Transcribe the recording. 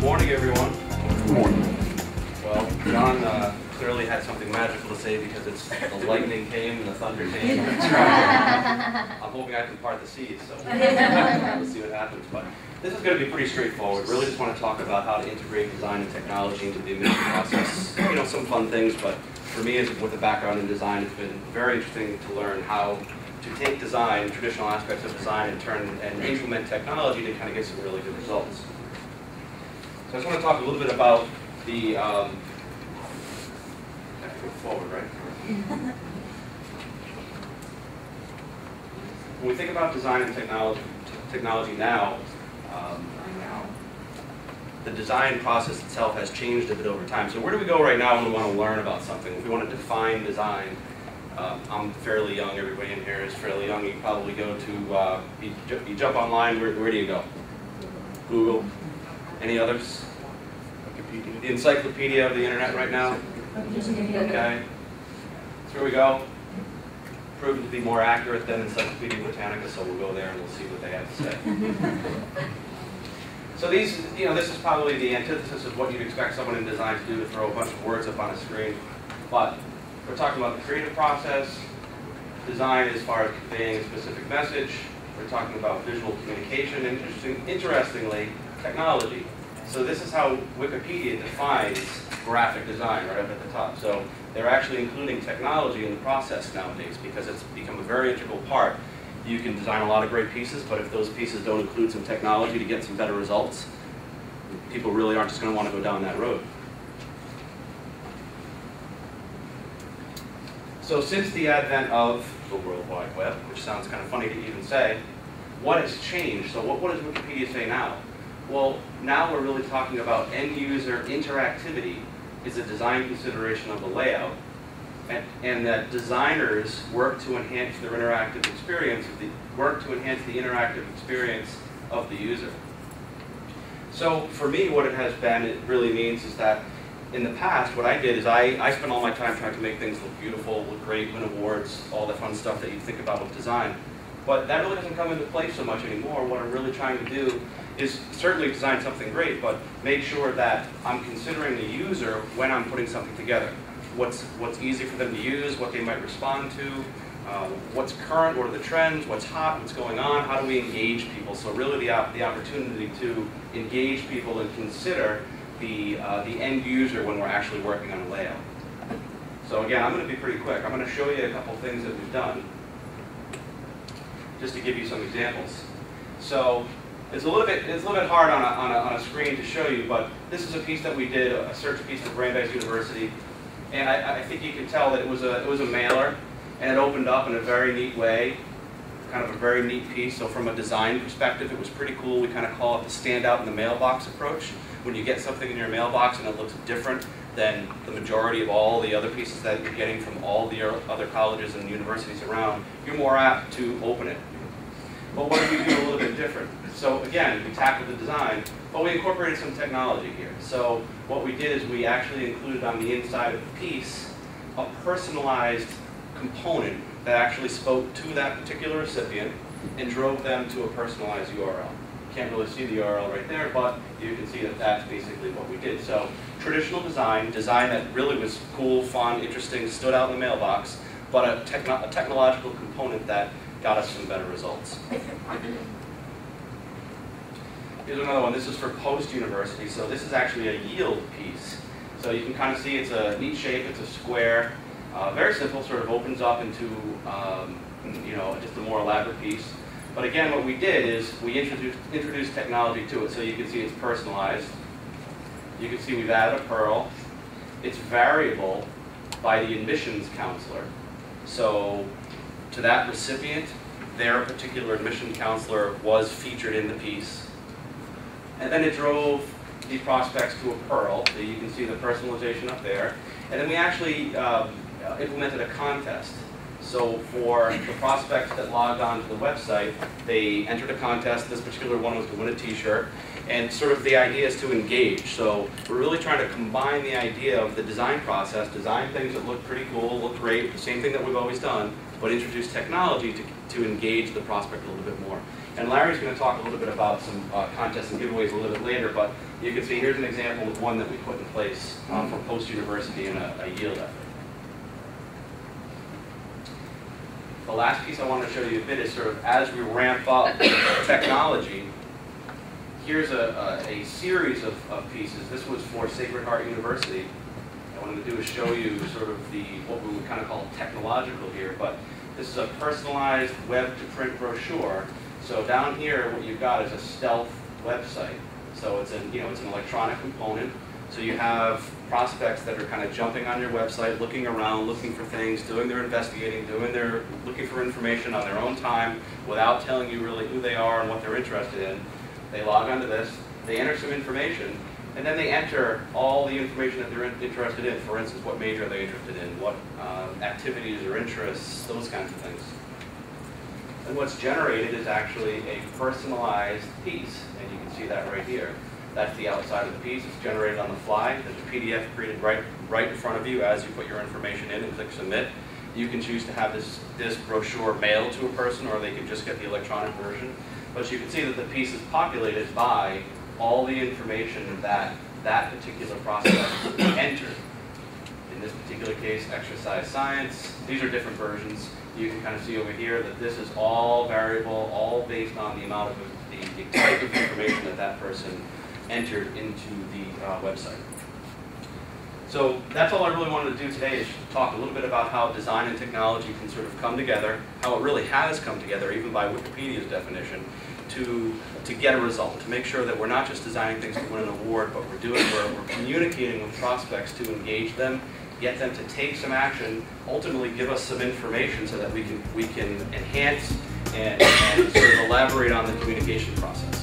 morning, everyone. Good morning. Well, John clearly had something magical to say because the lightning came and the thunder came. I'm hoping I can part the seas, so we'll see what happens. But this is going to be pretty straightforward. Really just want to talk about how to integrate design and technology into the admission process. You know, some fun things, but for me, with a background in design, it's been very interesting to learn how to take design, traditional aspects of design, and implement technology to kind of get some really good results. So I just want to talk a little bit about the, I have to go forward, right? When we think about design and technology now, the design process itself has changed a bit over time. So where do we go right now when we want to learn about something? If we want to define design, I'm fairly young, everybody in here is fairly young, you probably go to, you jump online, where do you go? Google. Any others? Wikipedia. The encyclopedia of the internet right now? Okay. That's where we go. Proven to be more accurate than Encyclopedia Britannica, so we'll go there and we'll see what they have to say. So these, this is probably the antithesis of what you'd expect someone in design to do, to throw a bunch of words up on a screen. But we're talking about the creative process, design as far as conveying a specific message. We're talking about visual communication, and interestingly, technology. So this is how Wikipedia defines graphic design right up at the top. So they're actually including technology in the process nowadays because it's become a very integral part. You can design a lot of great pieces, but if those pieces don't include some technology to get some better results, people really aren't just going to want to go down that road. So since the advent of the World Wide Web, which sounds kind of funny to even say, what has changed? So what does Wikipedia say now? Well, now we're really talking about end-user interactivity is a design consideration of the layout, and that designers work to enhance their interactive experience, the interactive experience of the user. So for me, what it has been, it really means is that in the past, what I did is I spent all my time trying to make things look beautiful, look great, win awards, all the fun stuff that you think about with design. But that really doesn't come into play so much anymore. What I'm really trying to do is certainly design something great, but make sure that I'm considering the user when I'm putting something together. What's easy for them to use, what they might respond to, what's current, what are the trends, what's hot, what's going on, how do we engage people? So really the opportunity to engage people and consider the end user when we're actually working on a layout. So again, I'm going to be pretty quick. I'm going to show you a couple things that we've done, just to give you some examples. So it's a little bit hard on a screen to show you, but this is a piece that we did, a search piece for Brandeis University, and I think you can tell that it was a mailer, and it opened up in a very neat way, kind of a very neat piece. So from a design perspective, it was pretty cool. We kind of call it the stand out in the mailbox approach. When you get something in your mailbox and it looks different than the majority of all the other pieces that you're getting from all the other colleges and universities around, you're more apt to open it. But what did we do a little bit different? So again, we tackled the design, but we incorporated some technology here. So what we did is we actually included on the inside of the piece a personalized component that actually spoke to that particular recipient and drove them to a personalized URL. You can't really see the URL right there, but you can see that that's basically what we did. So traditional design that really was cool, fun, interesting, stood out in the mailbox, but a technological component that got us some better results. Here's another one. This is for post-university. So this is actually a yield piece. So you can kind of see it's a neat shape. It's a square. Very simple, sort of opens up into just a more elaborate piece. But again, what we did is we introduced technology to it. So you can see it's personalized. You can see we've added a Perl. It's variable by the admissions counselor. So to that recipient, their particular admission counselor was featured in the piece. And then it drove the prospects to a Perl. So you can see the personalization up there. And then we actually implemented a contest. So for the prospects that logged on to the website, they entered a contest. This particular one was to win a t-shirt. And sort of the idea is to engage. So we're really trying to combine the idea of the design process, design things that look pretty cool, look great, the same thing that we've always done, but introduce technology to engage the prospect a little bit more. And Larry's going to talk a little bit about some contests and giveaways a little bit later, but you can see here's an example of one that we put in place for post-university in a yield effort. The last piece I wanted to show you a bit is sort of as we ramp up technology, here's a series of pieces. This was for Sacred Heart University. What I'm going to do is show you sort of what we would kind of call technological here, but this is a personalized web-to-print brochure. So down here, what you've got is a stealth website. So it's an electronic component. So you have prospects that are kind of jumping on your website, looking around, looking for things, doing their investigating, looking for information on their own time without telling you really who they are and what they're interested in. They log onto this, they enter some information, and then they enter all the information that they're interested in. For instance, what major are they interested in, what activities or interests, those kinds of things. And what's generated is actually a personalized piece, and you can see that right here. That's the outside of the piece. It's generated on the fly. There's a PDF created right in front of you as you put your information in and click submit. You can choose to have this brochure mailed to a person, or they can just get the electronic version. But you can see that the piece is populated by all the information that that particular prospect entered. In this particular case, exercise science. These are different versions. You can kind of see over here that this is all variable, all based on the amount of the type of information that that person entered into the website. So that's all I really wanted to do today, is talk a little bit about how design and technology can sort of come together, how it really has come together, even by Wikipedia's definition, to get a result, to make sure that we're not just designing things to win an award, but we're communicating with prospects to engage them, get them to take some action, ultimately give us some information so that we can enhance and sort of elaborate on the communication process.